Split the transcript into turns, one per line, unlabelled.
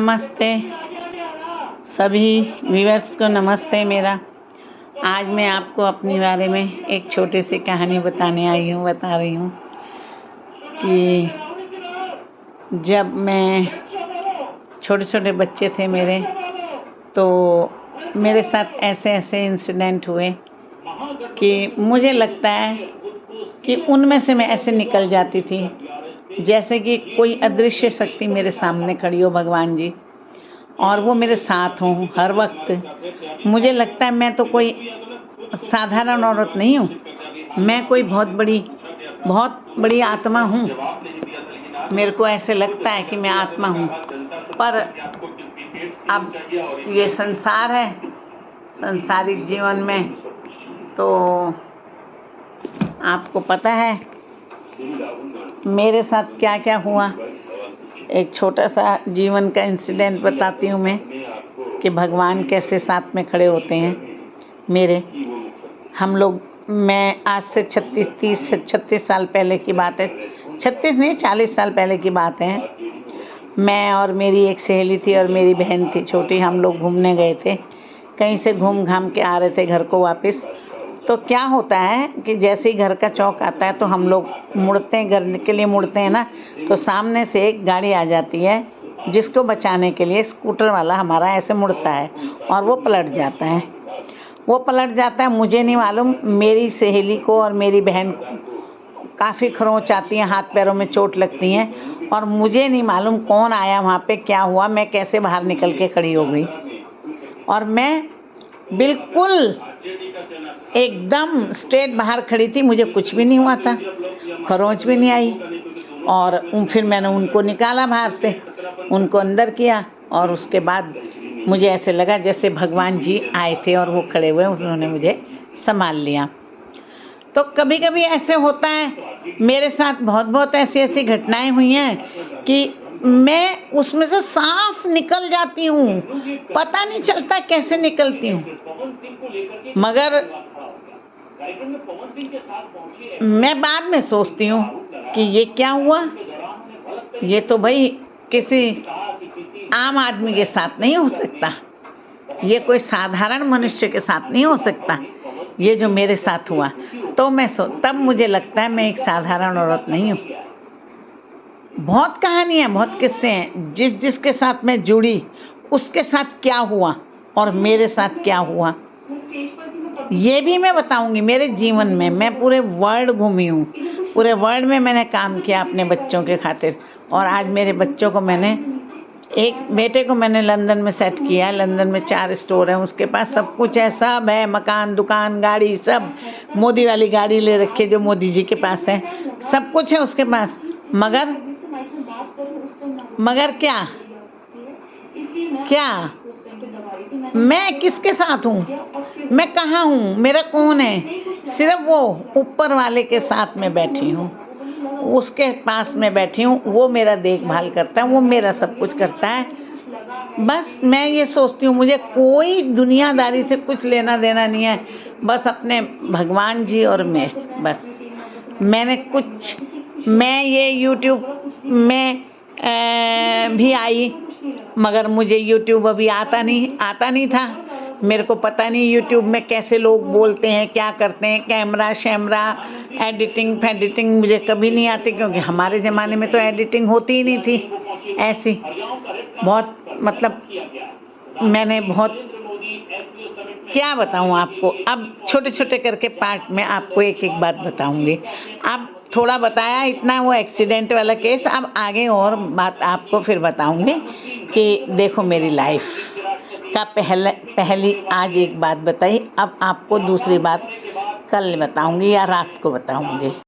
नमस्ते सभी व्यूअर्स को। नमस्ते मेरा। आज मैं आपको अपने बारे में एक छोटी सी कहानी बता रही हूँ कि जब मैं छोटे बच्चे थे मेरे, तो मेरे साथ ऐसे इंसिडेंट हुए कि मुझे लगता है कि उनमें से मैं ऐसे निकल जाती थी जैसे कि कोई अदृश्य शक्ति मेरे सामने खड़ी हो, भगवान जी, और वो मेरे साथ हों हर वक्त। मुझे लगता है मैं तो कोई साधारण औरत नहीं हूँ, मैं कोई बहुत बड़ी आत्मा हूँ। मेरे को ऐसे लगता है कि मैं आत्मा हूँ। पर अब ये संसार है, संसारिक जीवन में तो आपको पता है मेरे साथ क्या क्या हुआ। एक छोटा सा जीवन का इंसिडेंट बताती हूँ मैं कि भगवान कैसे साथ में खड़े होते हैं मेरे। हम लोग, मैं आज से 36 साल पहले की बात है, 36 नहीं 40 साल पहले की बात है। मैं और मेरी एक सहेली थी और मेरी बहन थी छोटी। हम लोग घूमने गए थे, कहीं से घूम घाम के आ रहे थे घर को वापस। तो क्या होता है कि जैसे ही घर का चौक आता है तो हम लोग मुड़ते हैं, घर के लिए मुड़ते हैं ना, तो सामने से एक गाड़ी आ जाती है जिसको बचाने के लिए स्कूटर वाला हमारा ऐसे मुड़ता है और वो पलट जाता है। मुझे नहीं मालूम, मेरी सहेली को और मेरी बहन को काफ़ी खरोंच आती है, हाथ पैरों में चोट लगती हैं, और मुझे नहीं मालूम कौन आया वहाँ पे, क्या हुआ, मैं कैसे बाहर निकल के खड़ी हो गई। और मैं बिल्कुल एकदम स्ट्रेट बाहर खड़ी थी, मुझे कुछ भी नहीं हुआ था, खरोंच भी नहीं आई। और फिर मैंने उनको निकाला बाहर से, उनको अंदर किया, और उसके बाद मुझे ऐसे लगा जैसे भगवान जी आए थे और वो खड़े हुए, उन्होंने मुझे संभाल लिया। तो कभी कभी ऐसे होता है मेरे साथ, बहुत ऐसी घटनाएं हुई हैं कि मैं उसमें से साफ निकल जाती हूँ, पता नहीं चलता कैसे निकलती हूँ। मगर मैं बाद में सोचती हूँ कि ये क्या हुआ, ये तो भाई किसी आम आदमी के साथ नहीं हो सकता, ये कोई साधारण मनुष्य के साथ नहीं हो सकता, ये जो मेरे साथ हुआ। तो तब मुझे लगता है मैं एक साधारण औरत नहीं हूँ। बहुत कहानियाँ, बहुत किस्से हैं, जिसके साथ मैं जुड़ी उसके साथ क्या हुआ और मेरे साथ क्या हुआ, ये भी मैं बताऊंगी। मेरे जीवन में मैं पूरे वर्ल्ड घूमी हूँ, पूरे वर्ल्ड में मैंने काम किया अपने बच्चों के खातिर। और आज मेरे बच्चों को एक बेटे को मैंने लंदन में सेट किया। लंदन में 4 स्टोर हैं, उसके पास सब कुछ है, सब है, मकान, दुकान, गाड़ी, सब। मोदी वाली गाड़ी ले रखी जो मोदी जी के पास है, सब कुछ है उसके पास। मगर क्या मैं किसके साथ हूँ, मैं कहाँ हूँ, मेरा कौन है? सिर्फ वो ऊपर वाले के साथ में बैठी हूँ, उसके पास में बैठी हूँ। वो मेरा देखभाल करता है, वो मेरा सब कुछ करता है। बस मैं ये सोचती हूँ मुझे कोई दुनियादारी से कुछ लेना देना नहीं है, बस अपने भगवान जी और मैं। बस मैं ये यूट्यूब में भी आई, मगर मुझे यूट्यूब अभी आता नहीं था। मेरे को पता नहीं यूट्यूब में कैसे लोग बोलते हैं, क्या करते हैं, कैमरा शैमरा, एडिटिंग मुझे कभी नहीं आती, क्योंकि हमारे ज़माने में तो एडिटिंग होती ही नहीं थी ऐसी। बहुत मतलब मैंने बहुत क्या बताऊं आपको। अब छोटे करके पार्ट में आपको एक बात बताऊंगी। अब थोड़ा बताया इतना वो एक्सीडेंट वाला केस, अब आगे और बात आपको फिर बताऊंगी कि देखो मेरी लाइफ का पहली आज एक बात बताई, अब आपको दूसरी बात कल बताऊंगी या रात को बताऊंगी।